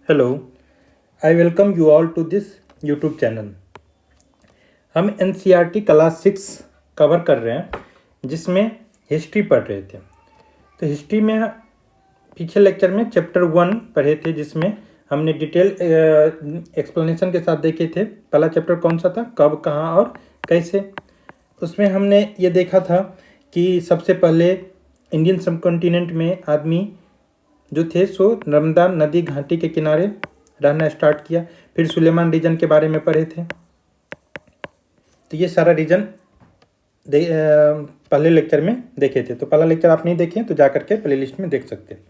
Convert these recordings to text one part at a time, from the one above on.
Hello, I welcome you all to this YouTube channel. हम NCERT class 6 cover कर रहे हैं जिसमें हिस्ट्री पढ़ रहे थे। तो हिस्ट्री में पिछले लेक्चर में चैप्टर 1 पढ़े थे जिसमें हमने डिटेल एक्सप्लेनेशन के साथ देखे थे। पहला चैप्टर कौन सा था? कब, कहाँ और कैसे। उसमें हमने ये देखा था कि सबसे पहले इंडियन सबकॉन्टिनेंट में आदमी जो थे सो नर्मदा नदी घाटी के किनारे रहना स्टार्ट किया। फिर सुलेमान रीजन के बारे में पढ़े थे। तो ये सारा रीजन पहले लेक्चर में देखे थे। तो पहला लेक्चर आप नहीं देखें तो जा करके प्ले लिस्ट में देख सकते हैं।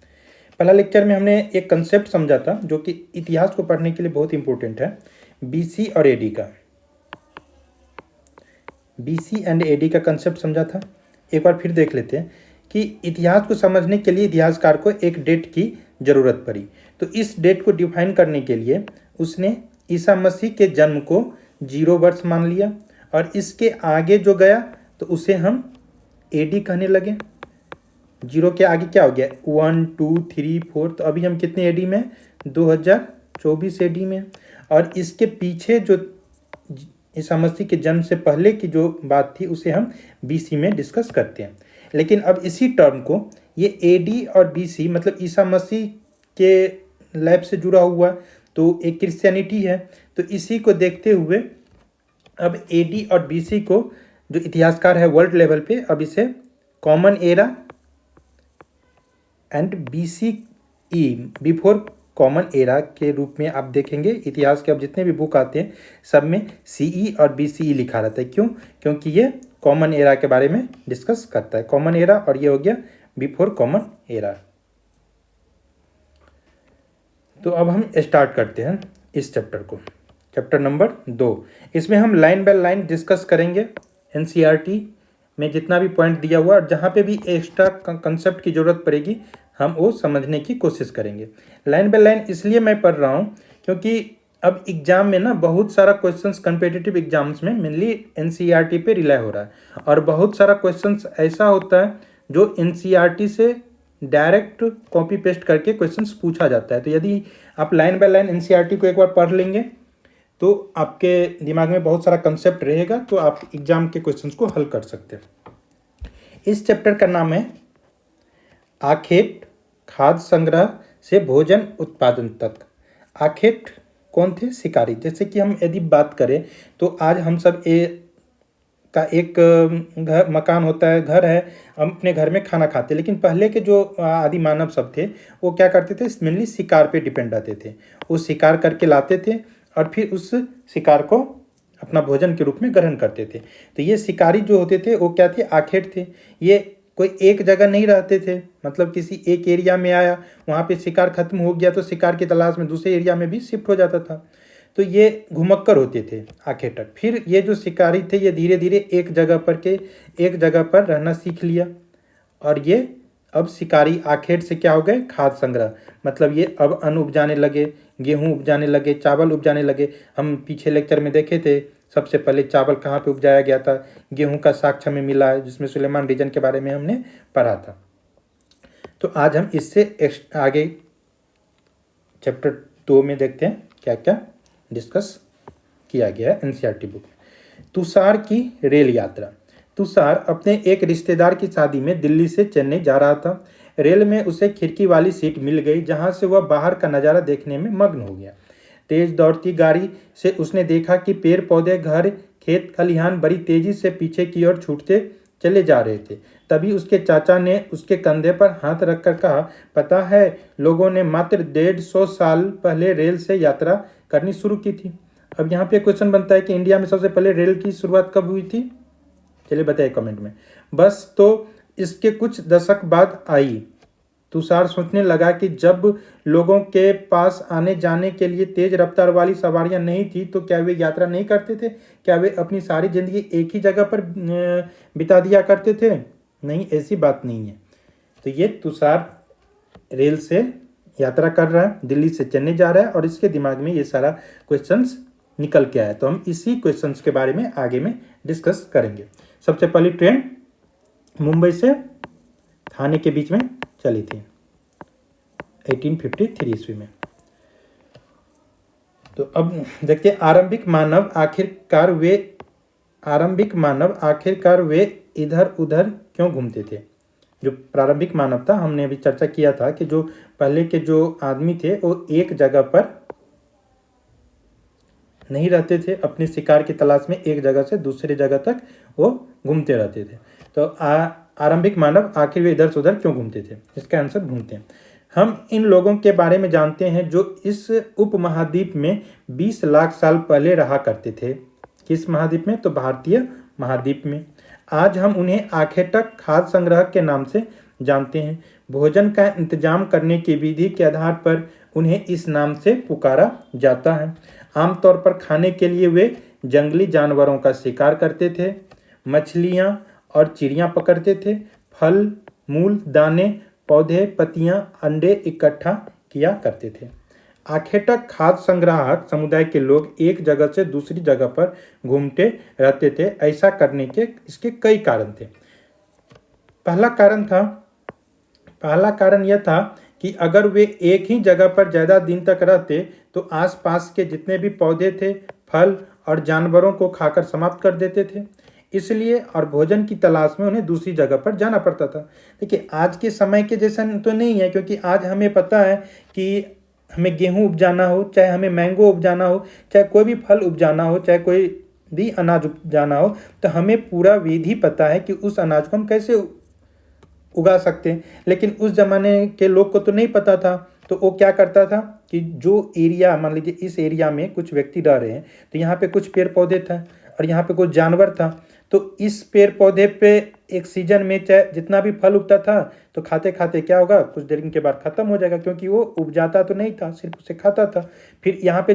पहला लेक्चर में हमने एक कंसेप्ट समझा था जो कि इतिहास को पढ़ने के लिए बहुत इंपॉर्टेंट है, बीसी और एडी का। बीसी एंड एडी का कंसेप्ट समझा था। एक बार फिर देख लेते हैं कि इतिहास को समझने के लिए इतिहासकार को एक डेट की ज़रूरत पड़ी। तो इस डेट को डिफाइन करने के लिए उसने ईसा मसीह के जन्म को 0 वर्ष मान लिया और इसके आगे जो गया तो उसे हम एडी कहने लगे। 0 के आगे क्या हो गया? 1, 2, 3, 4। तो अभी हम कितने एडी में? 2024 एडी में। और इसके पीछे जो ईसा मसीह के जन्म से पहले की जो बात थी उसे हम बीसी में डिस्कस करते हैं। लेकिन अब इसी टर्म को ये एडी और बीसी मतलब ईसा मसीह के लाइफ से जुड़ा हुआ तो एक क्रिश्चियनिटी है। तो इसी को देखते हुए अब एडी और बीसी को जो इतिहासकार है वर्ल्ड लेवल पे अब इसे common era and BC E before common era के रूप में आप देखेंगे। इतिहास के अब जितने भी बुक आते हैं सब में सीई और बीसीई लिखा रहता है। क्यों? क्योंकि ये कॉमन एरा के बारे में डिस्कस करता है। कॉमन एरा और ये हो गया बिफोर कॉमन एरा। तो अब हम स्टार्ट करते हैं इस चैप्टर को, चैप्टर नंबर 2। इसमें हम लाइन बाय लाइन डिस्कस करेंगे एनसीईआरटी में जितना भी पॉइंट दिया हुआ और जहाँ पे भी एक्स्ट्रा कंसेप्ट की ज़रूरत पड़ेगी हम वो समझने की कोशिश करेंगे। लाइन बाय लाइन इसलिए मैं पढ़ रहा हूँ क्योंकि अब एग्जाम में ना बहुत सारा क्वेश्चंस कॉम्पिटिटिव एग्जाम्स में मेनली एनसीईआरटी पे रिलाई हो रहा है और बहुत सारा क्वेश्चंस ऐसा होता है जो एनसीईआरटी से डायरेक्ट कॉपी पेस्ट करके क्वेश्चंस पूछा जाता है। तो यदि आप लाइन बाय लाइन एनसीईआरटी को एक बार पढ़ लेंगे तो आपके दिमाग में बहुत सारा कंसेप्ट रहेगा तो आप एग्जाम के क्वेश्चंस को हल कर सकते हैं। इस चैप्टर का नाम है आखेट, खाद्य संग्रह से भोजन उत्पादन तक। आखेट कौन थे? शिकारी। जैसे कि हम यदि बात करें तो आज हम सब एक घर मकान होता है, घर है, हम अपने घर में खाना खाते हैं। लेकिन पहले के जो आदि मानव सब थे वो क्या करते थे? मेनली शिकार पे डिपेंड रहते थे। वो शिकार करके लाते थे और फिर उस शिकार को अपना भोजन के रूप में ग्रहण करते थे। तो ये शिकारी जो होते थे वो क्या थे? आखेट थे। ये कोई एक जगह नहीं रहते थे, मतलब किसी एक एरिया में आया, वहाँ पे शिकार खत्म हो गया तो शिकार की तलाश में दूसरे एरिया में भी शिफ्ट हो जाता था। तो ये घुमक्कर होते थे आखेटक। फिर ये जो शिकारी थे ये धीरे धीरे एक जगह पर रहना सीख लिया और ये अब शिकारी आखेट से क्या हो गए? खाद्य संग्रह। मतलब ये अब अन्न उपजाने लगे, गेहूँ उपजाने लगे, चावल उपजाने लगे। हम पीछे लेक्चर में देखे थे सबसे पहले चावल कहाँ पे उपजाया गया था, गेहूं का साक्ष्य हमें मिला है जिसमें सुलेमान रीजन के बारे में हमने पढ़ा था। तो आज हम इससे आगे चैप्टर 2 में देखते हैं क्या क्या डिस्कस किया गया है एनसीईआरटी बुक में। तुषार की रेल यात्रा। तुषार अपने एक रिश्तेदार की शादी में दिल्ली से चेन्नई जा रहा था। रेल में उसे खिड़की वाली सीट मिल गई जहां से वह बाहर का नज़ारा देखने में मग्न हो गया। तेज दौड़ती गाड़ी से उसने देखा कि पेड़ पौधे, घर, खेत खलिहान बड़ी तेजी से पीछे की ओर छूटते चले जा रहे थे। तभी उसके चाचा ने उसके कंधे पर हाथ रखकर कहा, पता है, लोगों ने मात्र 150 साल पहले रेल से यात्रा करनी शुरू की थी। अब यहाँ पे क्वेश्चन बनता है कि इंडिया में सबसे पहले रेल की शुरुआत कब हुई थी? चलिए बताइए कमेंट में। बस तो इसके कुछ दशक बाद आई। तुषार सोचने लगा कि जब लोगों के पास आने जाने के लिए तेज रफ्तार वाली सवारियां नहीं थी तो क्या वे यात्रा नहीं करते थे? क्या वे अपनी सारी जिंदगी एक ही जगह पर बिता दिया करते थे? नहीं, ऐसी बात नहीं है। तो ये तुषार रेल से यात्रा कर रहा है, दिल्ली से चेन्नई जा रहा है और इसके दिमाग में ये सारा क्वेश्चंस निकल के आया। तो हम इसी क्वेश्चंस के बारे में आगे में डिस्कस करेंगे। सबसे पहली ट्रेन मुंबई से थाने के बीच में चली थी 1853 ईस्वी में। तो अब देखते हैं आरंभिक मानव आखिरकार वे इधर उधर क्यों घूमते थे। जो प्रारंभिक मानव था, हमने अभी चर्चा किया था कि जो पहले के जो आदमी थे वो एक जगह पर नहीं रहते थे, अपने शिकार की तलाश में एक जगह से दूसरी जगह तक वो घूमते रहते थे। तो आरंभिक मानव आखिर वे इधर से उधर क्यों घूमते थे, इसका आंसर ढूंढते हैं। हम इन लोगों के बारे में जानते हैं जो इस उपमहाद्वीप में 20 लाख साल पहले रहा करते थे। किस महाद्वीप में? तो भारतीय महाद्वीप में। आज हम उन्हें आखेटक खाद्य संग्रह के नाम से जानते हैं। भोजन का इंतजाम करने की विधि के आधार पर उन्हें इस नाम से पुकारा जाता है। आमतौर पर खाने के लिए वे जंगली जानवरों का शिकार करते थे, मछलियाँ और चिड़ियाँ पकड़ते थे, फल, मूल, दाने, पौधे, पत्तियाँ, अंडे इकट्ठा किया करते थे। आखेटक खाद्य संग्राहक समुदाय के लोग एक जगह से दूसरी जगह पर घूमते रहते थे। ऐसा करने के इसके कई कारण थे। पहला कारण यह था कि अगर वे एक ही जगह पर ज़्यादा दिन तक रहते तो आसपास के जितने भी पौधे थे, फल और जानवरों को खाकर समाप्त कर देते थे। इसलिए और भोजन की तलाश में उन्हें दूसरी जगह पर जाना पड़ता था। देखिए, आज के समय के जैसा तो नहीं है, क्योंकि आज हमें पता है कि हमें गेहूँ उपजाना हो, चाहे हमें मैंगो उपजाना हो, चाहे कोई भी फल उपजाना हो, चाहे कोई भी अनाज उपजाना हो, तो हमें पूरा विधि पता है कि उस अनाज को हम कैसे उगा सकते हैं। लेकिन उस ज़माने के लोग को तो नहीं पता था। तो वो क्या करता था कि जो एरिया, मान लीजिए इस एरिया में कुछ व्यक्ति रह रहे हैं, तो यहाँ पे कुछ पेड़ पौधे था और यहाँ पे कुछ जानवर था। तो इस पेड़ पौधे पे एक सीजन में चाहे जितना भी फल उगता था, तो खाते खाते क्या होगा, कुछ देर के बाद ख़त्म हो जाएगा, क्योंकि वो उपजाता तो नहीं था, सिर्फ उसे खाता था। फिर यहाँ पे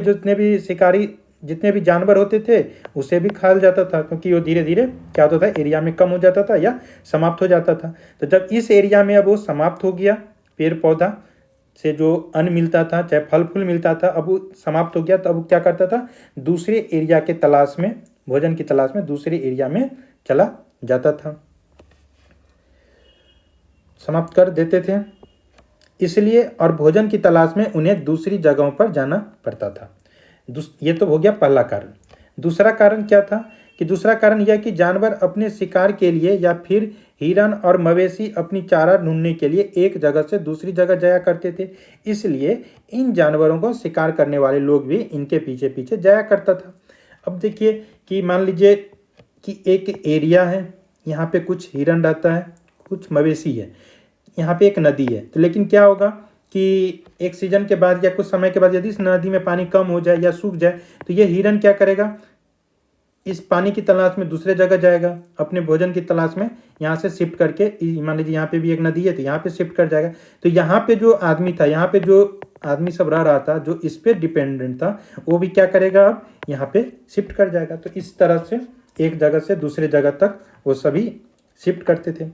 जितने भी जानवर होते थे उसे भी खा जाता था, क्योंकि वो धीरे धीरे क्या होता था, एरिया में कम हो जाता था या समाप्त हो जाता था। तो जब इस एरिया में अब वो समाप्त हो गया, पेड़ पौधा से जो अन्न मिलता था, चाहे फल फूल मिलता था, अब वो समाप्त हो गया, तो अब वो क्या करता था, दूसरे एरिया के तलाश में, भोजन की तलाश में दूसरे एरिया में चला जाता था, समाप्त कर देते थे। इसलिए और भोजन की तलाश में उन्हें दूसरी जगहों पर जाना पड़ता था। ये तो हो गया पहला कारण। दूसरा कारण क्या था कि दूसरा कारण यह कि जानवर अपने शिकार के लिए या फिर हिरन और मवेशी अपनी चारा ढूंढने के लिए एक जगह से दूसरी जगह जाया करते थे। इसलिए इन जानवरों को शिकार करने वाले लोग भी इनके पीछे पीछे जाया करता था। अब देखिए कि मान लीजिए कि एक एरिया है, यहाँ पे कुछ हिरन रहता है, कुछ मवेशी है, यहाँ पे एक नदी है। तो लेकिन क्या होगा कि एक सीजन के बाद या कुछ समय के बाद यदि इस नदी में पानी कम हो जाए या सूख जाए, तो ये हिरन क्या करेगा, इस पानी की तलाश में दूसरे जगह जाएगा, अपने भोजन की तलाश में यहाँ से शिफ्ट करके, मान लीजिए यहाँ पे भी एक नदी है तो यहाँ पे शिफ्ट कर जाएगा। तो यहाँ पे जो आदमी था, यहाँ पे जो आदमी सब रह रहा था, जो इस पे डिपेंडेंट था, वो भी क्या करेगा, अब यहाँ पे शिफ्ट कर जाएगा। तो इस तरह से एक जगह से दूसरे जगह तक वो सभी शिफ्ट करते थे।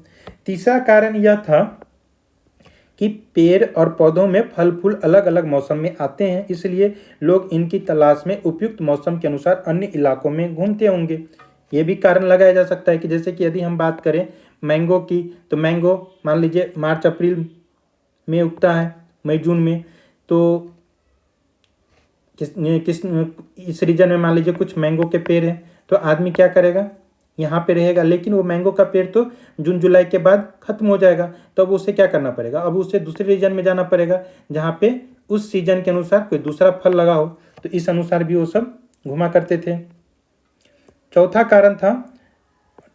तीसरा कारण यह था कि पेड़ और पौधों में फल फूल अलग अलग मौसम में आते हैं, इसलिए लोग इनकी तलाश में उपयुक्त मौसम के अनुसार अन्य इलाकों में घूमते होंगे। ये भी कारण लगाया जा सकता है कि जैसे कि यदि हम बात करें मैंगो की, तो मैंगो मान लीजिए मार्च अप्रैल में उगता है, मई जून में। तो इस रीजन में मान लीजिए कुछ मैंगो के पेड़ हैं, तो आदमी क्या करेगा, यहाँ पे रहेगा। लेकिन वो मैंगो का पेड़ तो जून जुलाई के बाद खत्म हो जाएगा, तो अब उसे क्या करना पड़ेगा, अब उसे दूसरे रीजन में जाना पड़ेगा जहाँ पे उस सीजन के अनुसार कोई दूसरा फल लगा हो। तो इस अनुसार भी वो सब घुमा करते थे।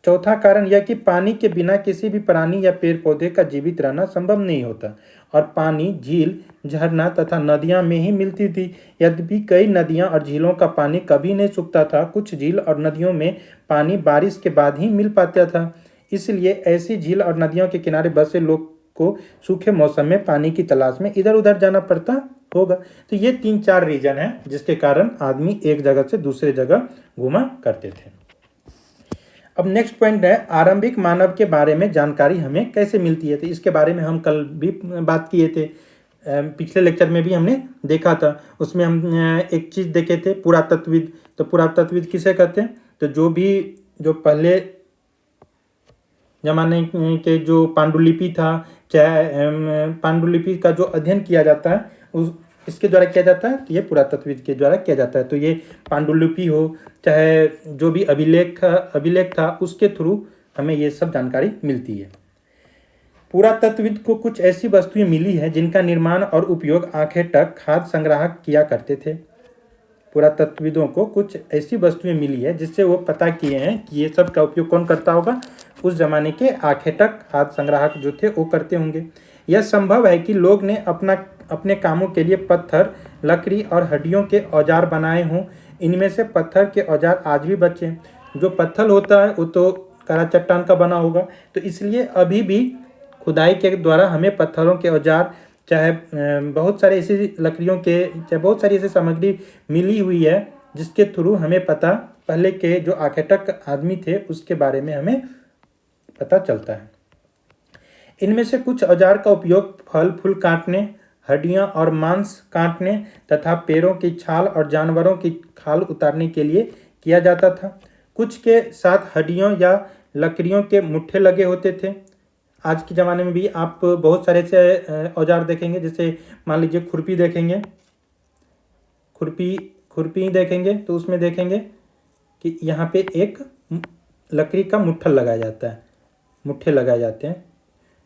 चौथा कारण यह कि पानी के बिना किसी भी प्राणी या पेड़ पौधे का जीवित रहना संभव नहीं होता, और पानी झील, झरना तथा नदियां में ही मिलती थी। यद्यपि कई नदियां और झीलों का पानी कभी नहीं सूखता था, कुछ झील और नदियों में पानी बारिश के बाद ही मिल पाता था। इसलिए ऐसी झील और नदियों के किनारे बसे लोग को सूखे मौसम में पानी की तलाश में इधर उधर जाना पड़ता होगा। तो ये 3-4 रीजन है जिसके कारण आदमी एक जगह से दूसरे जगह घूमा करते थे। अब नेक्स्ट पॉइंट है, आरंभिक मानव के बारे में जानकारी हमें कैसे मिलती है। तो इसके बारे में हम कल भी बात किए थे, पिछले लेक्चर में भी हमने देखा था। उसमें हम एक चीज़ देखे थे, पुरातत्वविद। तो पुरातत्वविद किसे कहते हैं, तो जो पहले जमाने के जो पांडुलिपि था, चाहे पांडुलिपि का जो अध्ययन किया जाता है किसके द्वारा किया जाता है? तो ये पुरातत्वविद के द्वारा किया जाता है। तो ये पांडुलिपि हो, चाहे जो भी अभिलेख था उसके थ्रू हमें ये सब जानकारी मिलती है। पुरातत्वविद को कुछ ऐसी वस्तुएं मिली है जिनका निर्माण और उपयोग आंखें तक खाद्य संग्राहक किया करते थे। पुरातत्वविदों को कुछ ऐसी वस्तुएं मिली है जिससे वो पता किए हैं कि ये सब का उपयोग कौन करता होगा? उस जमाने के आंखें तक खाद्य संग्राहक जो थे वो करते होंगे। यह संभव है कि लोग ने अपने कामों के लिए पत्थर, लकड़ी और हड्डियों के औजार बनाए हों। इनमें से पत्थर के औजार आज भी बचे हैं। जो पत्थर होता है वो तो काला चट्टान का बना होगा, तो इसलिए अभी भी खुदाई के द्वारा हमें पत्थरों के औजार, चाहे बहुत सारे ऐसी लकड़ियों के, चाहे बहुत सारी ऐसी सामग्री मिली हुई है जिसके थ्रू हमें पता, पहले के जो आर्किटेक्ट आदमी थे उसके बारे में हमें पता चलता है। इनमें से कुछ औजार का उपयोग फल फूल काटने, हड्डियां और मांस काटने तथा पैरों की छाल और जानवरों की खाल उतारने के लिए किया जाता था। कुछ के साथ हड्डियों या लकड़ियों के मुट्ठे लगे होते थे। आज के ज़माने में भी आप बहुत सारे ऐसे औजार देखेंगे, जैसे मान लीजिए खुरपी देखेंगे, खुरपी देखेंगे तो उसमें देखेंगे कि यहाँ पे एक लकड़ी का मुट्ठा लगाया जाता है, मुट्ठे लगाए जाते हैं।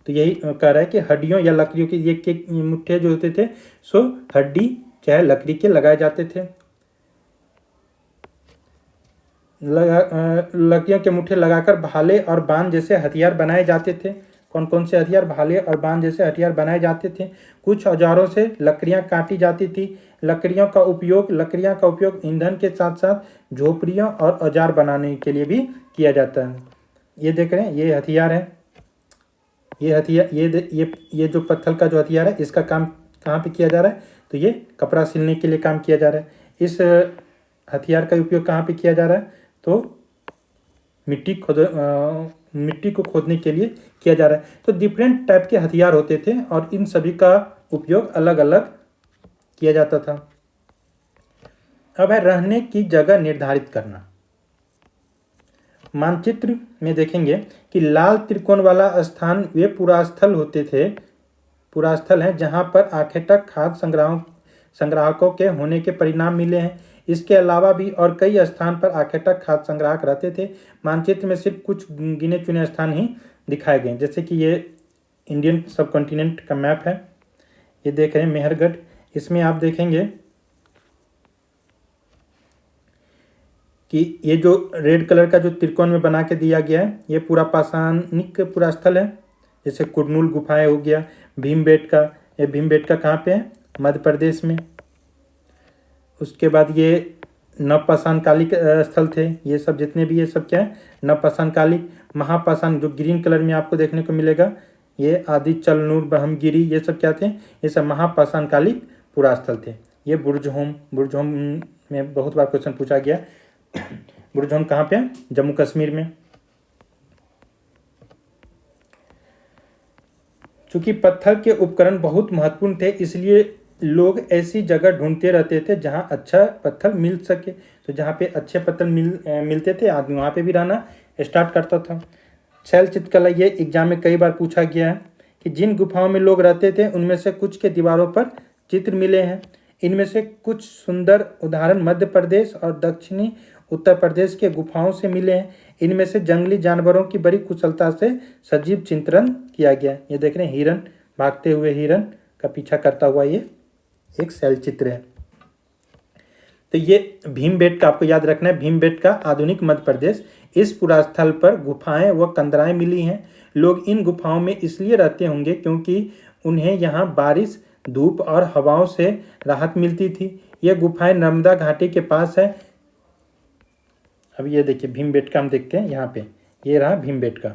तो यही कह रहा है कि हड्डियों या लकड़ियों के ये मुट्ठे जो होते थे सो हड्डी चाहे लकड़ी के लगाए जाते थे। लकड़ियों के मुट्ठे लगाकर भाले और बाण जैसे हथियार बनाए जाते थे। कौन कौन से हथियार? भाले और बाण जैसे हथियार बनाए जाते थे। कुछ औजारों से लकड़ियां काटी जाती थी। लकड़ियां का उपयोग ईंधन के साथ साथ झोपड़ियों और औजार बनाने के लिए भी किया जाता है। ये देख रहे हैं, ये हथियार है। ये हथियार, ये जो पत्थर का जो हथियार है इसका काम कहाँ पे किया जा रहा है? तो ये कपड़ा सिलने के लिए काम किया जा रहा है। इस हथियार का उपयोग कहाँ पे किया जा रहा है? तो मिट्टी को खोदने के लिए किया जा रहा है। तो डिफरेंट टाइप के हथियार होते थे और इन सभी का उपयोग अलग अलग किया जाता था। अब है रहने की जगह निर्धारित करना। मानचित्र में देखेंगे कि लाल त्रिकोण वाला स्थान वे पुरास्थल होते थे, पुरास्थल हैं जहां पर आखिर तक खाद्य संग्राहकों के होने के परिणाम मिले हैं। इसके अलावा भी और कई स्थान पर आखिर तक खाद्य संग्राहक रहते थे। मानचित्र में सिर्फ कुछ गिने चुने स्थान ही दिखाए गए, जैसे कि ये इंडियन सब कॉन्टिनेंट का मैप है, ये देख रहे हैं मेहरगढ़। इसमें आप देखेंगे कि ये जो रेड कलर का जो त्रिकोण में बना के दिया गया है ये पूरा पाषाणिक पूरा स्थल है। जैसे कुरनूल गुफाएं हो गया, भीमबेटका, ये भीमबेटका कहाँ पे है? मध्य प्रदेश में। उसके बाद ये नवपाषाणकालिक स्थल थे। ये सब जितने भी ये सब क्या है? नवपाषाणकालिक। महापाषाण जो ग्रीन कलर में आपको देखने को मिलेगा, ये आदि चलनूर, ब्रह्मगिरी, ये सब क्या थे? ये सब महापाषाणकालिक पुरास्थल थे। ये बुर्जहोम में बहुत बार क्वेश्चन पूछा गया। बुर्जहोम कहाँ पे है? जम्मू कश्मीर में। चूंकि पत्थर के उपकरण बहुत महत्वपूर्ण थे इसलिए लोग ऐसी जगह ढूंढते रहते थे जहां अच्छा पत्थर मिल सके। तो जहां पे अच्छे पत्थर मिलते थे आदमी वहां पे भी रहना स्टार्ट करता था। शैल चित्रकला, ये एग्जाम में कई बार पूछा गया है कि जिन गुफाओं में लोग रहते थे उनमें से कुछ के दीवारों पर चित्र मिले हैं। इनमें से कुछ सुंदर उदाहरण मध्य प्रदेश और दक्षिणी उत्तर प्रदेश के गुफाओं से मिले हैं। इनमें से जंगली जानवरों की बड़ी कुशलता से सजीव चित्रण किया गया है। ये देख रहे हैं हिरन, भागते हुए हिरन का पीछा करता हुआ ये एक शैल चित्र है। तो ये भीमबेटका आपको याद रखना है, भीमबेटका आधुनिक मध्य प्रदेश। इस पुरास्थल पर गुफाएं व कंदराएं मिली हैं। लोग इन गुफाओं में इसलिए रहते होंगे क्योंकि उन्हें यहाँ बारिश, धूप और हवाओं से राहत मिलती थी। ये गुफाएं नर्मदा घाटी के पास है। अब ये देखिए भीमबेटका हम देखते हैं यहाँ पे, ये रहा भीमबेटका।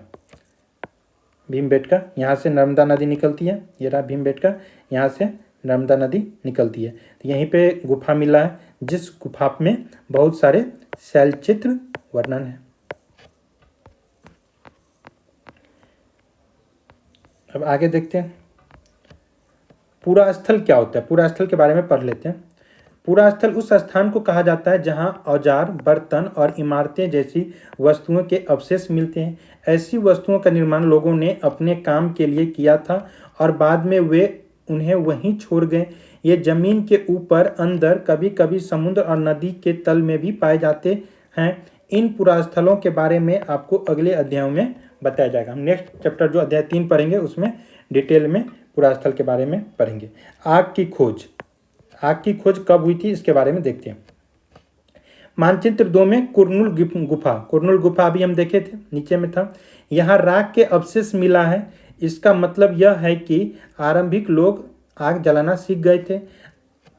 भीमबेटका यहाँ से नर्मदा नदी निकलती है। ये रहा भीमबेटका, यहाँ से नर्मदा नदी निकलती है। तो यहीं पे गुफा मिला है जिस गुफा में बहुत सारे शैलचित्र वर्णन है। अब आगे देखते हैं पुरास्थल क्या होता है। पुरास्थल के बारे में पढ़ लेते हैं। पुरास्थल उस स्थान को कहा जाता है जहां औजार, बर्तन और इमारतें जैसी वस्तुओं के अवशेष मिलते हैं। ऐसी वस्तुओं का निर्माण लोगों ने अपने काम के लिए किया था और बाद में वे उन्हें वहीं छोड़ गए। ये जमीन के ऊपर, अंदर, कभी कभी समुद्र और नदी के तल में भी पाए जाते हैं। इन पुरास्थलों के बारे में आपको अगले अध्यायों में बताया जाएगा। हम नेक्स्ट चैप्टर जो अध्याय 3 पढ़ेंगे उसमें डिटेल में पुरास्थल के बारे में पढ़ेंगे। आग की खोज, आग की खोज कब हुई थी इसके बारे में देखते हैं। मानचित्र 2 में कुरनुल गुफा, कुरनुल गुफा अभी हम देखे थे, नीचे में था। यहाँ राख के अवशेष मिला है। इसका मतलब यह है कि आरंभिक लोग आग जलाना सीख गए थे।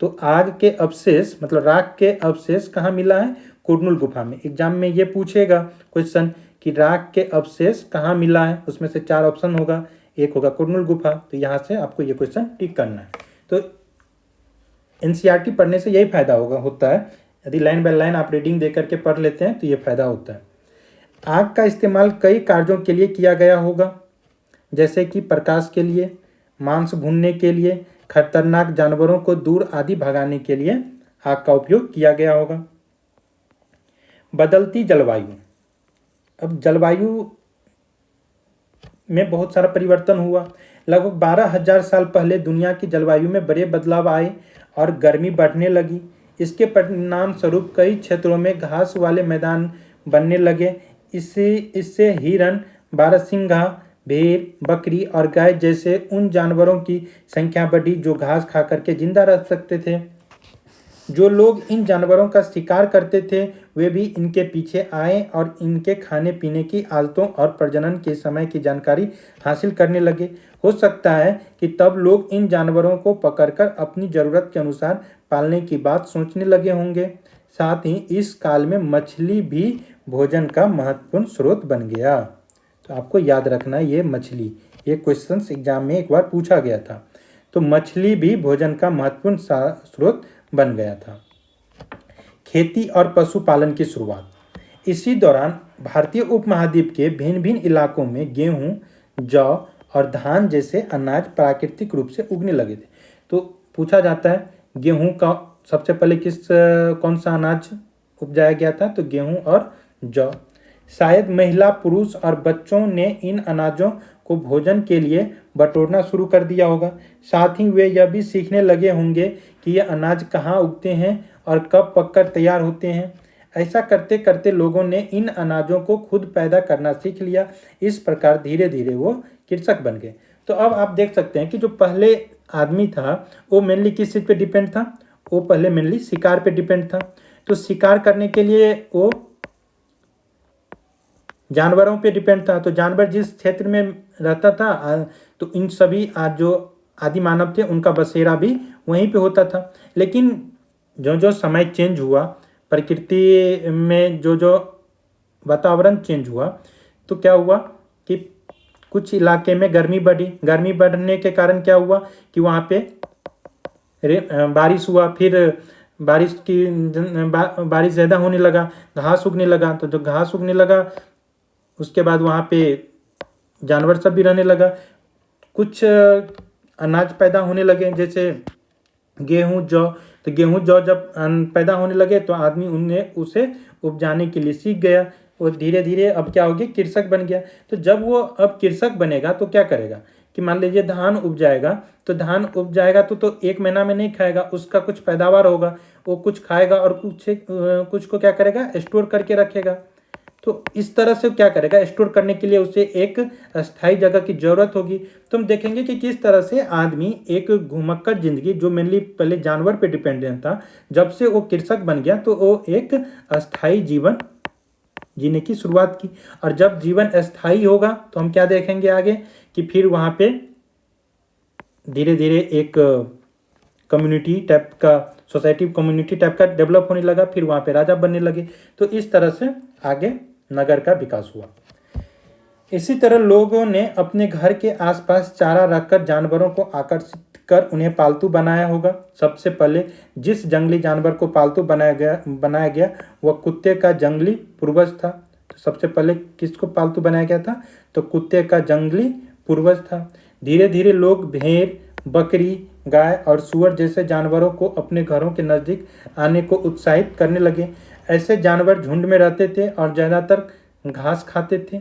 तो आग के अवशेष मतलब राख के अवशेष कहाँ मिला है? कुरनुल गुफा में। एग्जाम में ये पूछेगा क्वेश्चन कि राख के अवशेष कहाँ मिला है, उसमें से 4 ऑप्शन होगा, एक होगा कुरनुल गुफा। तो यहाँ से आपको ये क्वेश्चन टिक करना है। तो एनसीईआरटी पढ़ने से यही फायदा होता है। यदि लाइन बाय लाइन आप रीडिंग दे करके पढ़ लेते हैं तो ये फायदा होता है। आग का इस्तेमाल कई कार्यों के लिए किया गया होगा, जैसे कि प्रकाश के लिए, मांस भूनने के लिए, खतरनाक जानवरों को दूर आदि भगाने के लिए आग का उपयोग किया गया होगा। बदलती जलवायु, अब जलवायु में बहुत सारा परिवर्तन हुआ। लगभग 12,000 साल पहले दुनिया की जलवायु में बड़े बदलाव आए और गर्मी बढ़ने लगी। इसके परिणाम स्वरूप कई क्षेत्रों में घास वाले मैदान बनने लगे। इससे हिरन, बारहसिंगा, भेड़, बकरी और गाय जैसे उन जानवरों की संख्या बढ़ी जो घास खा करके जिंदा रह सकते थे। जो लोग इन जानवरों का शिकार करते थे वे भी इनके पीछे आए और इनके खाने पीने की आदतों और प्रजनन के समय की जानकारी हासिल करने लगे। हो सकता है कि तब लोग इन जानवरों को पकड़कर अपनी ज़रूरत के अनुसार पालने की बात सोचने लगे होंगे। साथ ही इस काल में मछली भी भोजन का महत्वपूर्ण स्रोत बन गया। तो आपको याद रखना ये मछली, ये क्वेश्चन एग्जाम में एक बार पूछा गया था। तो मछली भी भोजन का महत्वपूर्ण स्रोत बन गया था। खेती और पशुपालन की शुरुआत, इसी दौरान भारतीय उपमहाद्वीप के भिन्न भिन्न इलाकों में गेहूं, जौ और धान जैसे अनाज प्राकृतिक रूप से उगने लगे थे। तो पूछा जाता है गेहूं का सबसे पहले कौन सा अनाज उपजाया गया था? तो गेहूं और जौ। शायद महिला, पुरुष और बच्चों ने इन अनाजों को भोजन के लिए बटोरना शुरू कर दिया होगा। साथ ही वे यह भी सीखने लगे होंगे कि ये अनाज कहाँ उगते हैं और कब पककर तैयार होते हैं। ऐसा करते करते लोगों ने इन अनाजों को खुद पैदा करना सीख लिया। इस प्रकार धीरे धीरे वो कृषक बन गए। तो अब आप देख सकते हैं कि जो पहले आदमी था वो मेनली किस चीज़ पे डिपेंड था? वो पहले मेनली शिकार पे डिपेंड था। तो शिकार करने के लिए वो जानवरों पे डिपेंड था। तो जानवर जिस क्षेत्र में रहता था तो इन सभी जो आदि मानव थे उनका बसेरा भी वहीं पे होता था। लेकिन जो जो समय चेंज हुआ, प्रकृति में जो जो वातावरण चेंज हुआ, तो क्या हुआ कि कुछ इलाके में गर्मी बढ़ी। गर्मी बढ़ने के कारण क्या हुआ कि वहाँ पे बारिश हुआ। फिर बारिश ज़्यादा होने लगा, घास उगने लगा। तो जो घास उगने लगा उसके बाद वहाँ पे जानवर सब भी रहने लगा। कुछ अनाज पैदा होने लगे जैसे गेहूँ, जौ। तो गेहूँ, जौ जब पैदा होने लगे तो आदमी उन्हें उसे उपजाने के लिए सीख गया। और धीरे धीरे अब क्या हो गया? कृषक बन गया। तो जब वो अब कृषक बनेगा तो क्या करेगा कि मान लीजिए धान उपजाएगा। तो धान उपजाएगा तो 1 महीना में नहीं खाएगा, उसका कुछ पैदावार होगा, वो कुछ खाएगा और कुछ को क्या करेगा? स्टोर करके रखेगा। तो इस तरह से क्या करेगा? स्टोर करने के लिए उसे एक अस्थायी जगह की जरूरत होगी। तो हम देखेंगे कि किस तरह से आदमी एक घुमक्कड़ जिंदगी, जो मेनली पहले जानवर पे डिपेंडेंट था, जब से वो कृषक बन गया तो वो एक अस्थायी जीवन जीने की शुरुआत की। और जब जीवन अस्थायी होगा तो हम क्या देखेंगे आगे कि फिर वहाँ पे धीरे धीरे एक कम्युनिटी टाइप का, सोसाइटी कम्युनिटी टाइप का डेवलप होने लगा। फिर वहाँ पे राजा बनने लगे। तो इस तरह से आगे नगर का विकास हुआ। इसी तरह लोगों ने अपने घर के आसपास चारा रखकर जानवरों को आकर्षित कर उन्हें पालतू बनाया होगा। सबसे पहले जिस जंगली जानवर को पालतू बनाया गया वह कुत्ते का जंगली पूर्वज था। तो सबसे पहले किसको पालतू बनाया गया था? तो कुत्ते का जंगली पूर्वज था। धीरे धीरे लोग भेड़, बकरी, गाय और सूअर जैसे जानवरों को अपने घरों के नज़दीक आने को उत्साहित करने लगे। ऐसे जानवर झुंड में रहते थे और ज़्यादातर घास खाते थे।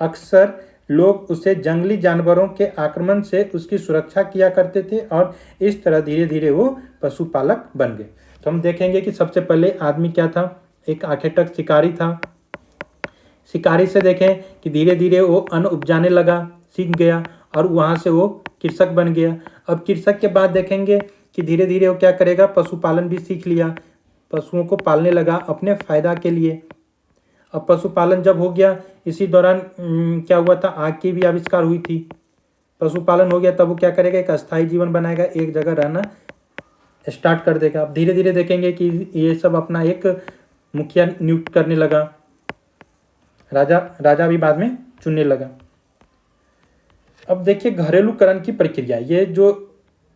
अक्सर लोग उसे जंगली जानवरों के आक्रमण से उसकी सुरक्षा किया करते थे और इस तरह धीरे धीरे वो पशुपालक बन गए। तो हम देखेंगे कि सबसे पहले आदमी क्या था, एक आखेटक शिकारी था। शिकारी से देखें कि धीरे धीरे वो अन्न उपजाने लगा, सीख गया और वहाँ से वो कृषक बन गया। अब कृषक के बाद देखेंगे कि धीरे धीरे वो क्या करेगा, पशुपालन भी सीख लिया, पशुओं को पालने लगा अपने फायदा के लिए। अब पशुपालन जब हो गया, इसी दौरान क्या हुआ था, आग की भी आविष्कार हुई थी। पशुपालन हो गया तब वो क्या करेगा, एक अस्थायी जीवन बनाएगा, एक जगह रहना स्टार्ट कर देगा। अब धीरे धीरे देखेंगे कि ये सब अपना एक मुखिया नियुक्त करने लगा, राजा भी बाद में चुनने लगा। अब देखिए घरेलूकरण की प्रक्रिया, ये जो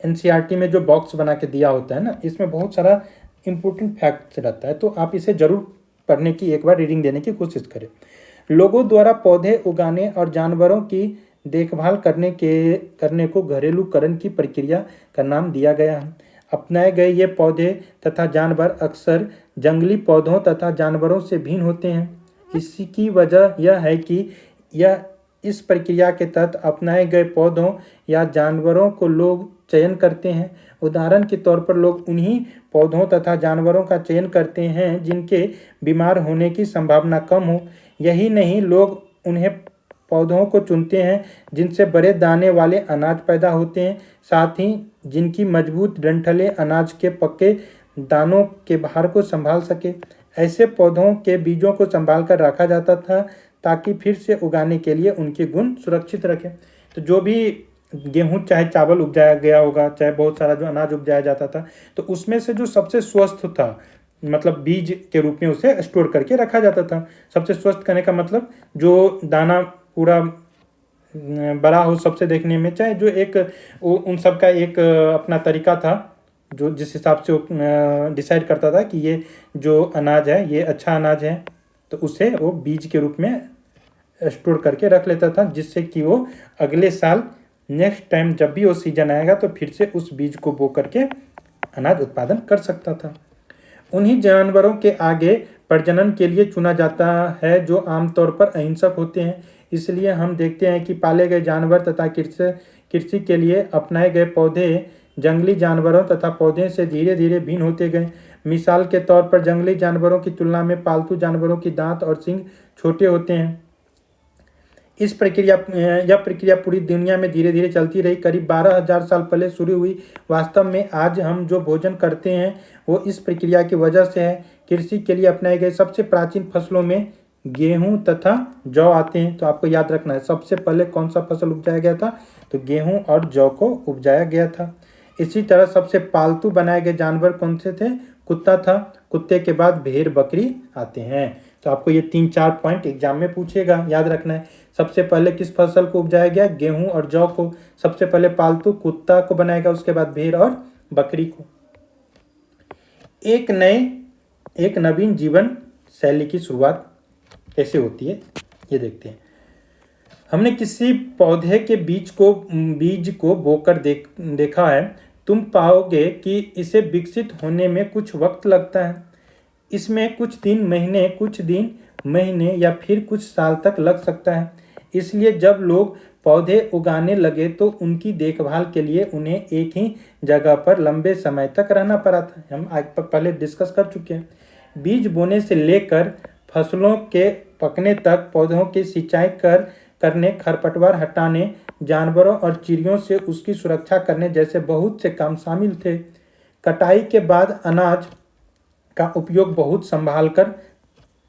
एनसीईआरटी में जो बॉक्स बना के दिया होता है ना, इसमें बहुत सारा इंपॉर्टेंट फैक्ट्स रहता है, तो आप इसे जरूर पढ़ने की, एक बार रीडिंग देने की कोशिश करें। लोगों द्वारा पौधे उगाने और जानवरों की देखभाल करने को घरेलूकरण की प्रक्रिया का नाम दिया गया है। अपनाए गए ये पौधे तथा जानवर अक्सर जंगली पौधों तथा जानवरों से भिन्न होते हैं। इसकी वजह यह है कि यह इस प्रक्रिया के तहत अपनाए गए पौधों या जानवरों को लोग चयन करते हैं। उदाहरण के तौर पर लोग उन्हीं पौधों तथा जानवरों का चयन करते हैं जिनके बीमार होने की संभावना कम हो। यही नहीं, लोग उन्हें पौधों को चुनते हैं जिनसे बड़े दाने वाले अनाज पैदा होते हैं, साथ ही जिनकी मजबूत डंठलें अनाज के पक्के दानों के भार को संभाल सके। ऐसे पौधों के बीजों को संभाल कर रखा जाता था ताकि फिर से उगाने के लिए उनके गुण सुरक्षित रखें। तो जो भी गेहूं चाहे चावल उपजाया गया होगा, चाहे बहुत सारा जो अनाज उपजाया जाता था, तो उसमें से जो सबसे स्वस्थ था, मतलब बीज के रूप में उसे स्टोर करके रखा जाता था। सबसे स्वस्थ करने का मतलब जो दाना पूरा बड़ा हो सबसे देखने में, चाहे जो एक उन सब का एक अपना तरीका था, जो जिस हिसाब से वो डिसाइड करता था कि ये जो अनाज है ये अच्छा अनाज है, तो उसे वो बीज के रूप में स्टोर करके रख लेता था, जिससे कि वो अगले साल नेक्स्ट टाइम जब भी वो सीजन आएगा तो फिर से उस बीज को बो करके अनाज उत्पादन कर सकता था। उन्हीं जानवरों के आगे प्रजनन के लिए चुना जाता है जो आमतौर पर अहिंसक होते हैं। इसलिए हम देखते हैं कि पाले गए जानवर तथा कृषि के लिए अपनाए गए पौधे जंगली जानवरों तथा पौधे से धीरे धीरे भिन्न होते गए। मिसाल के तौर पर जंगली जानवरों की तुलना में पालतू जानवरों की दांत और सींग छोटे होते हैं। यह प्रक्रिया पूरी दुनिया में धीरे धीरे चलती रही, करीब 12,000 साल पहले शुरू हुई। वास्तव में आज हम जो भोजन करते हैं वो इस प्रक्रिया की वजह से है। कृषि के लिए अपनाए गए सबसे प्राचीन फसलों में गेहूं तथा जौ आते हैं। तो आपको याद रखना है, सबसे पहले कौन सा फसल उपजाया गया था, तो गेहूं और जौ को उपजाया गया था। इसी तरह सबसे पालतू बनाए गए जानवर कौन से थे, कुत्ता था। कुत्ते के बाद भेड़ बकरी आते हैं। तो आपको ये 3-4 पॉइंट एग्जाम में पूछेगा, याद रखना है। सबसे पहले किस फसल को उपजाया गया, गेहूं और जौ को। सबसे पहले पालतू कुत्ता को बनाएगा, उसके बाद भेड़ और बकरी को। एक नवीन जीवन शैली की शुरुआत कैसे होती है ये देखते हैं। हमने किसी पौधे के बीज को बोकर देखा है। तुम पाओगे कि इसे विकसित होने में कुछ वक्त लगता है। इसमें कुछ दिन महीने या फिर कुछ साल तक लग सकता है। इसलिए जब लोग पौधे उगाने लगे तो उनकी देखभाल के लिए उन्हें एक ही जगह पर लंबे समय तक रहना पड़ा था। हम आज पहले डिस्कस कर चुके हैं। बीज बोने से लेकर फसलों के पकने तक पौधों की सिंचाई करने, खरपतवार हटाने, जानवरों और चिड़ियों से उसकी सुरक्षा करने जैसे बहुत से काम शामिल थे। कटाई के बाद अनाज का उपयोग बहुत संभाल कर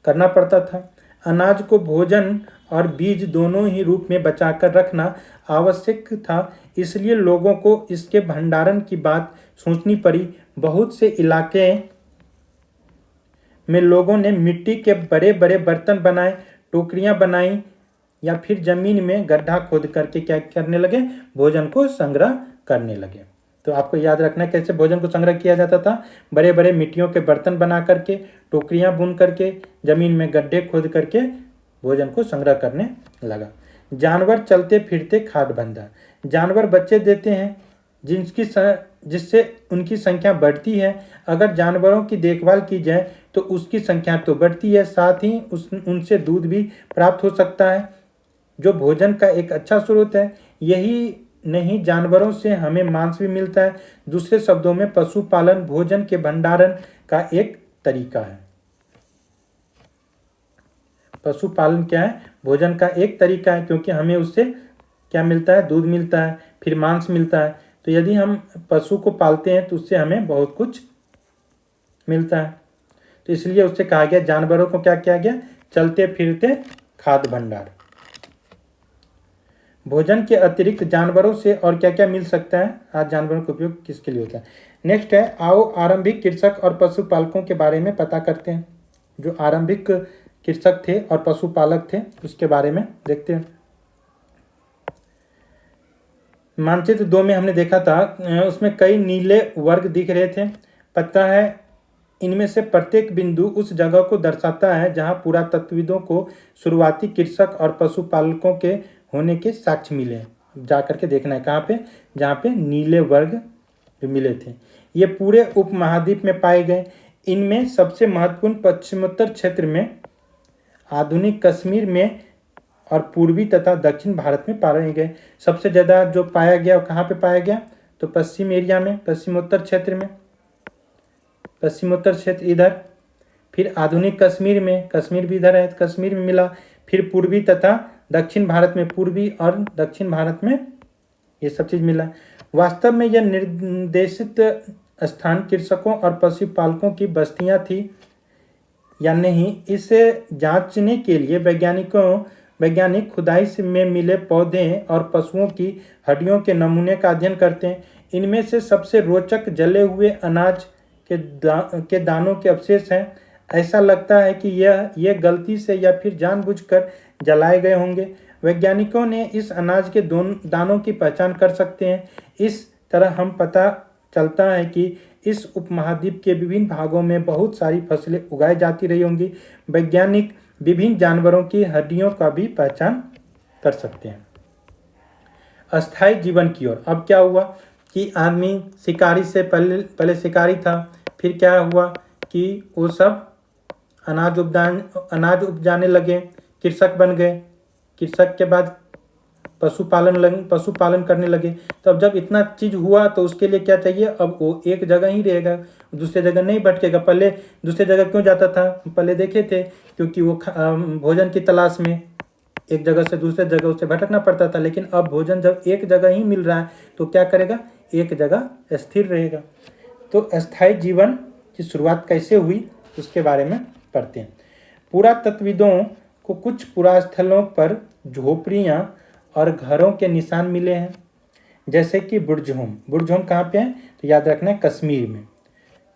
करना पड़ता था। अनाज को भोजन और बीज दोनों ही रूप में बचाकर रखना आवश्यक था, इसलिए लोगों को इसके भंडारण की बात सोचनी पड़ी। बहुत से इलाके में लोगों ने मिट्टी के बड़े बड़े बर्तन बनाए, टोकरियां बनाई या फिर जमीन में गड्ढा खोद करके क्या करने लगे, भोजन को संग्रह करने लगे। तो आपको याद रखना है कैसे भोजन को संग्रह किया जाता था। बड़े बड़े मिट्टियों के बर्तन बना करके, टोकरियां बुन करके, जमीन में गड्ढे खोद करके भोजन को संग्रह करने लगा। जानवर चलते फिरते खाद्य भंडार। जानवर बच्चे देते हैं जिससे उनकी संख्या बढ़ती है। अगर जानवरों की देखभाल की जाए तो उसकी संख्या तो बढ़ती है, साथ ही उनसे दूध भी प्राप्त हो सकता है जो भोजन का एक अच्छा स्रोत है। यही नहीं, जानवरों से हमें मांस भी मिलता है। दूसरे शब्दों में पशुपालन भोजन के भंडारण का एक तरीका है। पशुपालन क्या है? भोजन का एक तरीका है, क्योंकि हमें उससे क्या मिलता है? दूध मिलता है, फिर मांस मिलता है। तो यदि हम पशु को पालते हैं तो उससे हमें बहुत कुछ मिलता है। तो इसलिए उससे कहा गया, जानवरों को क्या किया गया? चलते फिरते खाद्य भंडार। भोजन के अतिरिक्त जानवरों से और क्या क्या मिल सकता है? आज जानवरों का उपयोग किसके लिए होता है? नेक्स्ट है, आओ आरंभिक कृषक और पशुपालकों के बारे में पता करते हैं। जो आरंभिक कृषक थे और पशुपालक थे उसके बारे में देखते हैं। मानचित्र 2 में हमने देखा था, उसमें कई नीले वर्ग दिख रहे थे। पता है इनमें से प्रत्येक बिंदु उस जगह को दर्शाता है जहां पुरातत्वविदों को शुरुआती कृषक और पशुपालकों के होने के साक्ष्य मिले। जा करके देखना है कहाँ पे? जहाँ पे नीले वर्ग जो मिले थे। ये पूरे उपमहाद्वीप में पाए गए। इनमें सबसे महत्वपूर्ण पश्चिमोत्तर क्षेत्र में, आधुनिक कश्मीर में और पूर्वी तथा दक्षिण भारत में पाए गए। सबसे ज़्यादा जो पाया गया कहाँ पे पाया गया? तो पश्चिम एरिया में, पश्चिमोत्तर क्षेत्र में, पश्चिमोत्तर क्षेत्र इधर। फिर आधुनिक कश्मीर में, कश्मीर भी इधर है, कश्मीर में मिला। फिर पूर्वी तथा दक्षिण भारत में, पूर्वी और दक्षिण भारत में ये सब चीज़ मिला। वास्तव में यह निर्देशित स्थान कृषकों और पशुपालकों की बस्तियां थी या नहीं, इसे जांचने के लिए वैज्ञानिक खुदाई में मिले पौधे और पशुओं की हड्डियों के नमूने का अध्ययन करते हैं। इनमें से सबसे रोचक जले हुए अनाज के दानों के अवशेष हैं। ऐसा लगता है कि यह गलती से या फिर जानबूझकर जलाए गए होंगे। वैज्ञानिकों ने इस अनाज के दानों की पहचान कर सकते हैं। इस तरह हम पता चलता है कि इस उपमहाद्वीप के विभिन्न भागों में बहुत सारी फसलें उगाई जाती रही होंगी। वैज्ञानिक विभिन्न जानवरों की हड्डियों का भी पहचान कर सकते हैं। अस्थायी जीवन की ओर। अब क्या हुआ कि आदमी शिकारी से पहले शिकारी था, फिर क्या हुआ कि वो सब अनाज उपजाने लगे, कृषक बन गए। कृषक के बाद पशुपालन करने लगे। तो अब जब इतना चीज़ हुआ तो उसके लिए क्या चाहिए? अब वो एक जगह ही रहेगा, दूसरे जगह नहीं भटकेगा। पहले दूसरे जगह क्यों जाता था? पहले देखे थे, क्योंकि वो भोजन की तलाश में एक जगह से दूसरे जगह उसे भटकना पड़ता था। लेकिन अब भोजन जब एक जगह ही मिल रहा है तो क्या करेगा? एक जगह स्थिर रहेगा। तो अस्थायी जीवन की शुरुआत कैसे हुई उसके बारे में पढ़ते हैं। पुरातत्वविदों को कुछ पुरास्थलों पर झोपड़ियाँ और घरों के निशान मिले हैं, जैसे कि बुर्जहोम। बुर्जहोम कहाँ पे है? तो याद रखना है, कश्मीर में।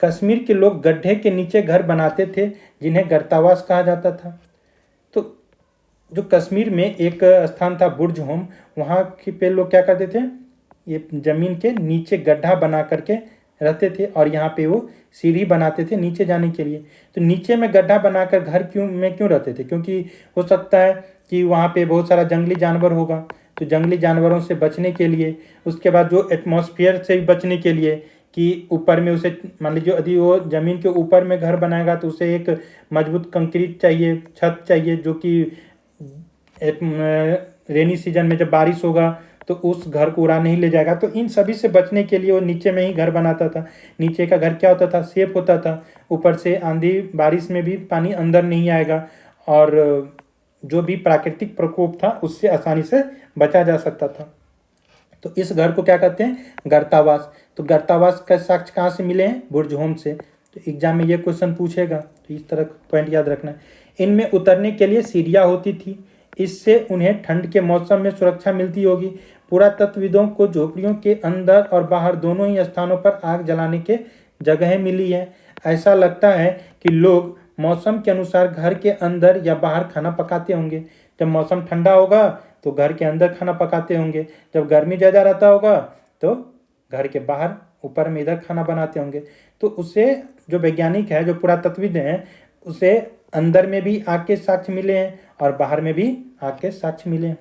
कश्मीर के लोग गड्ढे के नीचे घर बनाते थे, जिन्हें गर्तावास कहा जाता था। तो जो कश्मीर में एक स्थान था बुर्जहोम, वहाँ पे लोग क्या करते थे? ये जमीन के नीचे गड्ढा बना करके रहते थे और यहाँ पे वो सीढ़ी बनाते थे नीचे जाने के लिए। तो नीचे में गड्ढा बनाकर घर क्यों रहते थे? क्योंकि हो सकता है कि वहाँ पे बहुत सारा जंगली जानवर होगा, तो जंगली जानवरों से बचने के लिए, उसके बाद जो एटमॉस्फेयर से भी बचने के लिए कि ऊपर में उसे, मान लीजिए यदि वो ज़मीन के ऊपर में घर बनाएगा तो उसे एक मजबूत कंक्रीट चाहिए, छत चाहिए, जो कि रेनी सीजन में जब बारिश होगा तो उस घर को उड़ा नहीं ले जाएगा। तो इन सभी से बचने के लिए वो नीचे में ही घर बनाता था। नीचे का घर क्या होता था? सेफ होता था। ऊपर से आंधी बारिश में भी पानी अंदर नहीं आएगा और जो भी प्राकृतिक प्रकोप था उससे आसानी से बचा जा सकता था। तो इस घर को क्या कहते हैं? गर्तावास। तो गर्तावास का साक्ष्य कहाँ से मिले हैं? बुर्जहोम से। तो एग्जाम में ये क्वेश्चन पूछेगा, तो इस तरह पॉइंट याद रखना है। इनमें उतरने के लिए सीढ़ियाँ होती थी, इससे उन्हें ठंड के मौसम में सुरक्षा मिलती होगी। पुरातत्वविदों को झोपड़ियों के अंदर और बाहर दोनों ही स्थानों पर आग जलाने के जगहें मिली है। ऐसा लगता है कि लोग मौसम के अनुसार घर के अंदर या बाहर खाना पकाते होंगे। जब मौसम ठंडा होगा तो घर के अंदर खाना पकाते होंगे, जब गर्मी ज़्यादा रहता होगा तो घर के बाहर ऊपर में इधर खाना बनाते होंगे। तो उसे जो वैज्ञानिक है, जो पुरातत्वविद हैं, उसे अंदर में भी आग के साक्ष्य मिले हैं और बाहर में भी आग के साक्ष्य मिले हैं।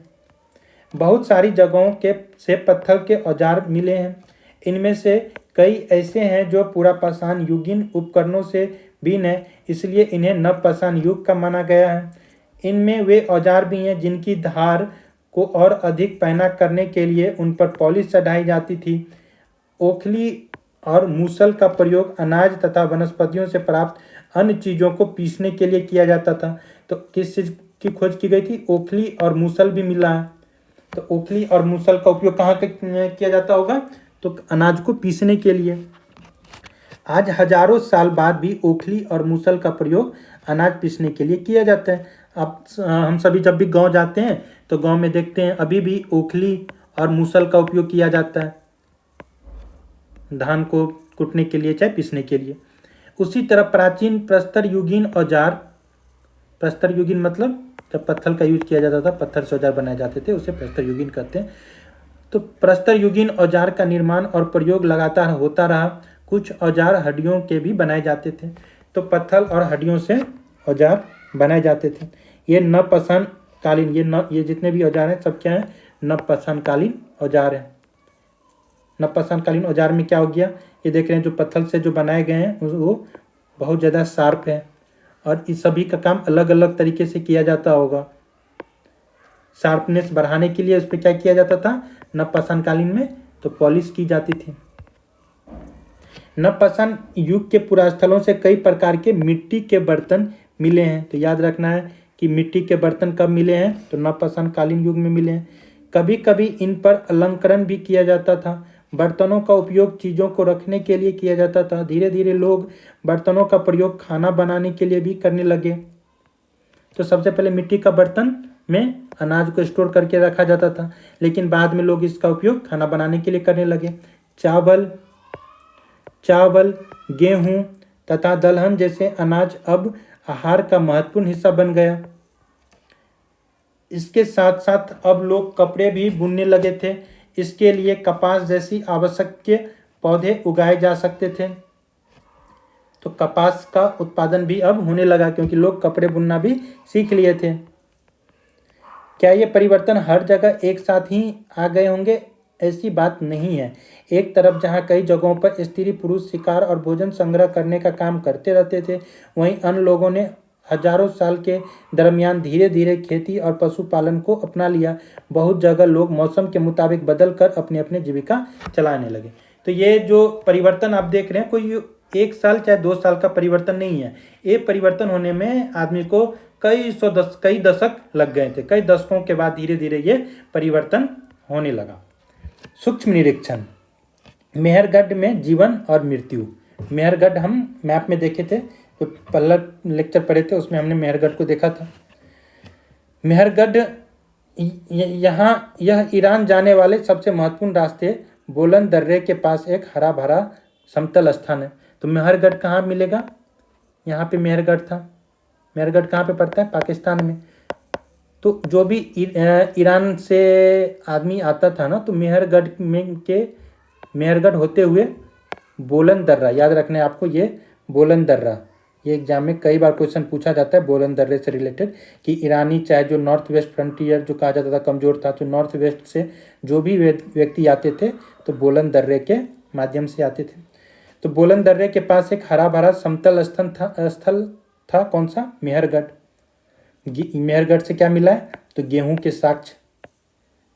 बहुत सारी जगहों से पत्थर के औजार मिले हैं। इनमें से कई ऐसे हैं जो पुरापाषाण युगीन उपकरणों से भिन्न है, इसलिए इन्हें नवपाषाण युग का माना गया है। इनमें वे औजार भी हैं जिनकी धार को और अधिक पैना करने के लिए उन पर पॉलिश चढ़ाई जाती थी। ओखली और मूसल का प्रयोग अनाज तथा वनस्पतियों से प्राप्त अन्य चीज़ों को पीसने के लिए किया जाता था। तो किस चीज़ की खोज की गई थी? ओखली और मूसल भी मिला है। तो ओखली और मूसल का उपयोग कहाँ किया जाता होगा? तो अनाज को पीसने के लिए। आज हजारों साल बाद भी ओखली और मूसल का प्रयोग अनाज पीसने के लिए किया जाता है। अब हम सभी जब भी गांव जाते हैं तो गांव में देखते हैं अभी भी ओखली और मूसल का उपयोग किया जाता है, धान को कूटने के लिए चाहे पीसने के लिए। उसी तरह प्राचीन प्रस्तर युगीन औजार, प्रस्तर युगीन मतलब जब पत्थर का यूज किया जाता था, पत्थर से औजार बनाए जाते थे, उसे प्रस्तर युगीन कहते हैं। तो प्रस्तर युगीन औजार का निर्माण और प्रयोग लगातार होता रहा। कुछ औजार हड्डियों के भी बनाए जाते थे। तो पत्थर और हड्डियों से औजार बनाए जाते थे। ये नवपाषाण कालीन, ये जितने भी औजार हैं सब क्या हैं? नवपाषाण कालीन औजार हैं। नवपाषाण कालीन औजार में क्या हो गया? ये देख रहे हैं जो पत्थर से जो बनाए गए हैं वो बहुत ज़्यादा शार्प है और इस सभी का काम अलग अलग तरीके से किया जाता होगा। शार्पनेस बढ़ाने के लिए उस पर क्या किया जाता था? नवपाषाण कालीन में तो पॉलिश की जाती थी। नवपाषाण युग के पुरास्थलों से कई प्रकार के मिट्टी के बर्तन मिले हैं। तो याद रखना है कि मिट्टी के बर्तन कब मिले हैं? तो नवपाषाण कालीन युग में मिले हैं। कभी कभी इन पर अलंकरण भी किया जाता था। बर्तनों का उपयोग चीज़ों को रखने के लिए किया जाता था। धीरे धीरे लोग बर्तनों का प्रयोग खाना बनाने के लिए भी करने लगे। तो सबसे पहले मिट्टी का बर्तन में अनाज को स्टोर करके रखा जाता था, लेकिन बाद में लोग इसका उपयोग खाना बनाने के लिए करने लगे। चावल, गेहूं तथा दलहन जैसे अनाज अब आहार का महत्वपूर्ण हिस्सा बन गया। इसके साथ साथ अब लोग कपड़े भी बुनने लगे थे। इसके लिए कपास जैसी आवश्यक पौधे उगाए जा सकते थे। तो कपास का उत्पादन भी अब होने लगा क्योंकि लोग कपड़े बुनना भी सीख लिए थे। क्या ये परिवर्तन हर जगह एक साथ ही आ गए होंगे? ऐसी बात नहीं है। एक तरफ जहाँ कई जगहों पर स्त्री पुरुष शिकार और भोजन संग्रह करने का काम करते रहते थे, वहीं अन्य लोगों ने हजारों साल के दरमियान धीरे धीरे खेती और पशुपालन को अपना लिया। बहुत जगह लोग मौसम के मुताबिक बदल कर अपने अपने जीविका चलाने लगे। तो ये जो परिवर्तन आप देख रहे हैं कोई एक साल चाहे 2 साल का परिवर्तन नहीं है। ये परिवर्तन होने में आदमी को कई दशक लग गए थे। कई दशकों के बाद धीरे धीरे ये परिवर्तन होने लगा। सूक्ष्म निरीक्षण, मेहरगढ़ में जीवन और मृत्यु। मेहरगढ़ हम मैप में देखे थे, जो पहला लेक्चर पढ़े थे उसमें हमने मेहरगढ़ को देखा था। मेहरगढ़ यह ईरान जाने वाले सबसे महत्वपूर्ण रास्ते बोलन दर्रे के पास एक हरा भरा समतल स्थान है। तो मेहरगढ़ कहाँ मिलेगा? यहाँ पे मेहरगढ़ था। मेहरगढ़ कहाँ पे पड़ता है? पाकिस्तान में। तो जो भी ईरान से आदमी आता था ना, तो मेहरगढ़ होते हुए बोलन दर्रा, याद रखना है आपको ये बोलन दर्रा, ये एग्जाम में कई बार क्वेश्चन पूछा जाता है बोलन दर्रे से रिलेटेड कि ईरानी चाहे जो नॉर्थ वेस्ट फ्रंटियर जो कहा जाता था कमज़ोर था, तो नॉर्थ वेस्ट से जो भी व्यक्ति आते थे तो बोलन दर्रे के माध्यम से आते थे। तो बोलन दर्रे के पास एक हरा भरा समतल स्थल था। कौन सा? मेहरगढ़। मेहरगढ़ से क्या मिला है? तो गेहूं के साक्ष्य।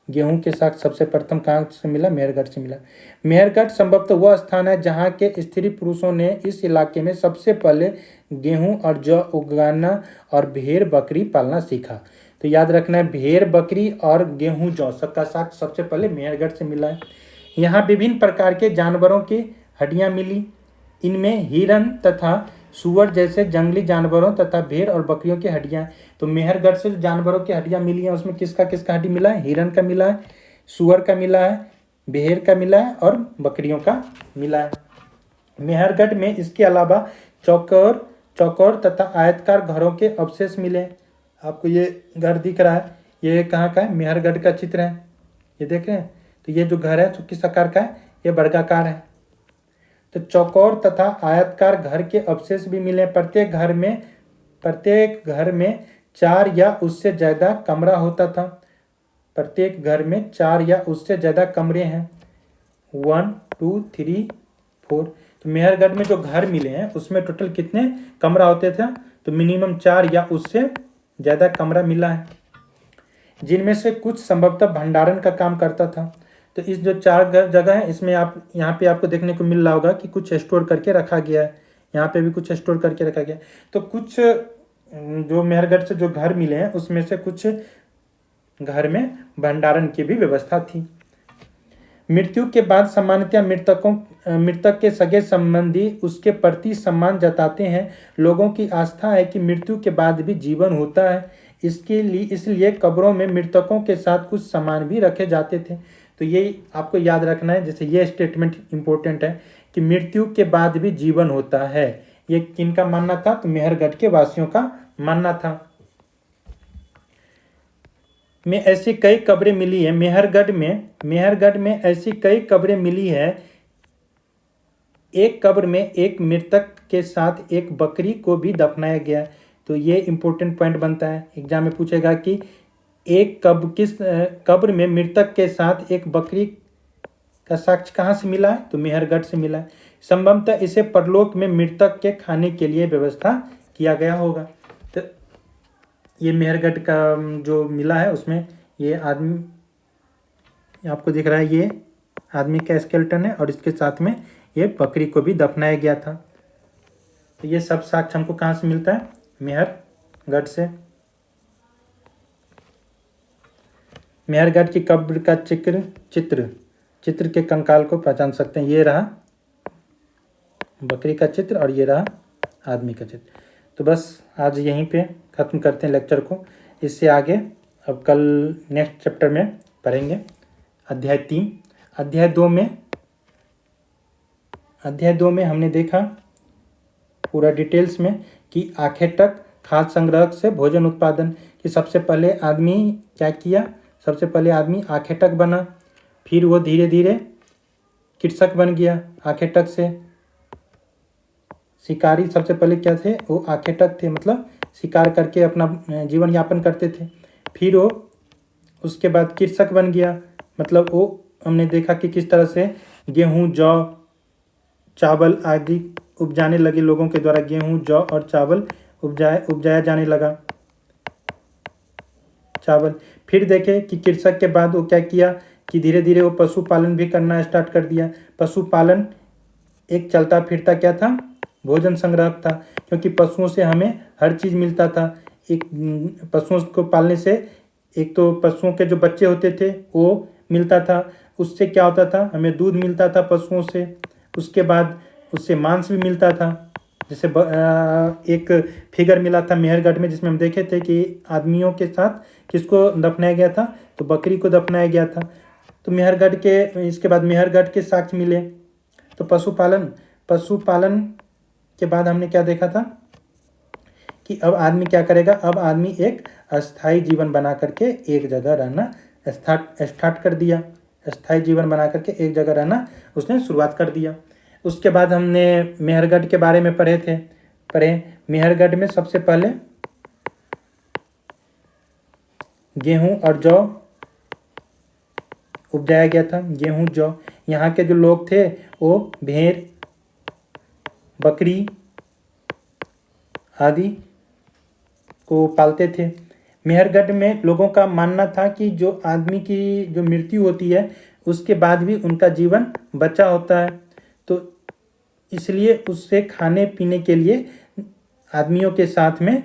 गेहूं के साक्ष्य सबसे प्रथम कहाँ से मिला? मेहरगढ़ से मिला। मेहरगढ़ संभवतः वह स्थान है जहाँ के स्त्री पुरुषों ने इस इलाके में सबसे पहले गेहूं और जौ उगाना और भेड़ बकरी पालना सीखा। तो याद रखना है भेड़ बकरी और गेहूं जौ का साक्ष्य सबसे पहले मेहरगढ़ से मिला है। यहाँ विभिन्न प्रकार के जानवरों की हड्डियाँ मिली। इनमें हिरन तथा सूअर जैसे जंगली जानवरों तथा भेड़ और बकरियों की हड्डियाँ। तो मेहरगढ़ से जो जानवरों की हड्डियाँ मिली हैं उसमें किसका किसका हड्डी मिला है? हिरन का मिला है, सूअर का मिला है, भेड़ का मिला है और बकरियों का मिला है। मेहरगढ़ में इसके अलावा चौकोर तथा आयताकार घरों के अवशेष मिले। आपको ये घर दिख रहा है, ये कहाँ का है? मेहरगढ़ का चित्र है, ये देख रहे हैं। तो ये जो घर है किस आकार का है? ये वर्गाकार है। तो चौकोर तथा आयताकार घर के अवशेष भी मिले। प्रत्येक घर में 4 या उससे ज़्यादा कमरा होता था। प्रत्येक घर में 4 या उससे ज़्यादा कमरे हैं। 1 2 3 4। तो मेहरगढ़ में जो घर मिले हैं उसमें टोटल कितने कमरा होते थे? तो मिनिमम 4 या उससे ज़्यादा कमरा मिला है। जिनमें से कुछ संभवतः भंडारण का काम करता था। तो इस जो 4 जगह है, इसमें आप यहाँ पे आपको देखने को मिल रहा होगा कि कुछ स्टोर करके रखा गया है, यहाँ पे भी कुछ स्टोर करके रखा गया है। तो कुछ जो मेहरगढ़ से जो घर मिले हैं उसमें से कुछ घर में भंडारण की भी व्यवस्था थी। मृत्यु के बाद सामान्यतः मृतक के सगे संबंधी उसके प्रति सम्मान जताते हैं। लोगों की आस्था है कि मृत्यु के बाद भी जीवन होता है, इसलिए कब्रों में मृतकों के साथ कुछ सामान भी रखे जाते थे। तो ये आपको याद रखना है, जैसे ये स्टेटमेंट इम्पोर्टेंट है कि मृत्यु के बाद भी जीवन होता है। ये किनका मानना था? तो मेहरगढ़ के वासियों का मानना था। में ऐसी कई कब्रें मिली है मेहरगढ़ में ऐसी कई कब्रें मिली है। एक कब्र में एक मृतक के साथ एक बकरी को भी दफनाया गया। तो ये इंपॉर्टेंट पॉइंट बनता है, एग्जाम में पूछेगा कि किस कब्र में मृतक के साथ एक बकरी का साक्ष्य कहाँ से मिला है? तो मेहरगढ़ से मिला है। संभवतः इसे परलोक में मृतक के खाने के लिए व्यवस्था किया गया होगा। तो ये मेहरगढ़ का जो मिला है उसमें ये आदमी आपको दिख रहा है, ये आदमी का स्केलेटन है और इसके साथ में ये बकरी को भी दफनाया गया था। तो ये सब साक्ष्य हमको कहाँ से मिलता है? मेहरगढ़ से। मेहरगढ़ की कब्र का चित्र के कंकाल को पहचान सकते हैं। ये रहा बकरी का चित्र और ये रहा आदमी का चित्र। तो बस आज यहीं पे ख़त्म करते हैं लेक्चर को। इससे आगे अब कल नेक्स्ट चैप्टर में पढ़ेंगे अध्याय 3। अध्याय 2 में हमने देखा पूरा डिटेल्स में कि आखेटक खाद्य संग्रह से भोजन उत्पादन कि सबसे पहले आदमी क्या किया? सबसे पहले आदमी आखेटक बना, फिर वो धीरे धीरे कृषक बन गया। आखेटक से शिकारी सबसे पहले क्या थे? वो आखेटक थे, मतलब शिकार करके अपना जीवन यापन करते थे। फिर वो उसके बाद कृषक बन गया, मतलब वो हमने देखा कि किस तरह से गेहूँ, जौ, चावल आदि उपजाने लगे। लोगों के द्वारा गेहूँ, जौ और चावल उपजाया जाने लगा। चावल फिर देखे कि कृषक के बाद वो क्या किया कि धीरे धीरे वो पशुपालन भी करना स्टार्ट कर दिया। पशुपालन एक चलता फिरता क्या था? भोजन संग्रह था, क्योंकि पशुओं से हमें हर चीज़ मिलता था। एक पशुओं को पालने से एक तो पशुओं के जो बच्चे होते थे वो मिलता था, उससे क्या होता था? हमें दूध मिलता था पशुओं से। उसके बाद उससे मांस भी मिलता था। जैसे एक फिगर मिला था मेहरगढ़ में जिसमें हम देखे थे कि आदमियों के साथ किसको दफनाया गया था? तो बकरी को दफनाया गया था। तो मेहरगढ़ के इसके बाद मेहरगढ़ के साक्ष्य मिले। तो पशुपालन के बाद हमने क्या देखा था कि अब आदमी क्या करेगा? अब आदमी एक अस्थाई जीवन बना करके एक जगह रहना स्टार्ट कर दिया। अस्थाई जीवन बना करके एक जगह रहना उसने शुरुआत कर दिया। उसके बाद हमने मेहरगढ़ के बारे में पढ़े। मेहरगढ़ में सबसे पहले गेहूं और जौ उपजाया गया था। गेहूं, जौ, यहाँ के जो लोग थे वो भेड़, बकरी आदि को पालते थे। मेहरगढ़ में लोगों का मानना था कि जो आदमी की जो मृत्यु होती है उसके बाद भी उनका जीवन बचा होता है। तो इसलिए उससे खाने पीने के लिए आदमियों के साथ में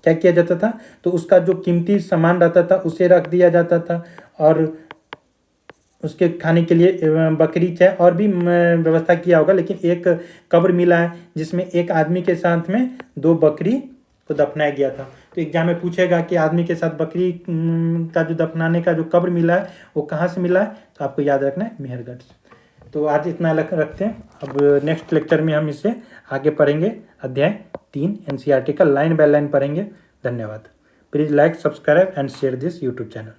क्या किया जाता था? तो उसका जो कीमती सामान रहता था उसे रख दिया जाता था और उसके खाने के लिए बकरी चाहे और भी व्यवस्था किया होगा। लेकिन एक कब्र मिला है जिसमें एक आदमी के साथ में 2 बकरी को दफनाया गया था। तो एग्जाम में पूछेगा कि आदमी के साथ बकरी का जो दफनाने का जो कब्र मिला है वो कहाँ से मिला है? तो आपको याद रखना है मेहरगढ़ से। तो आज इतना रखते हैं। अब नेक्स्ट लेक्चर में हम इससे आगे पढ़ेंगे अध्याय 3 NCERT का लाइन बाय लाइन पढ़ेंगे। धन्यवाद। Please like, subscribe and share this YouTube channel.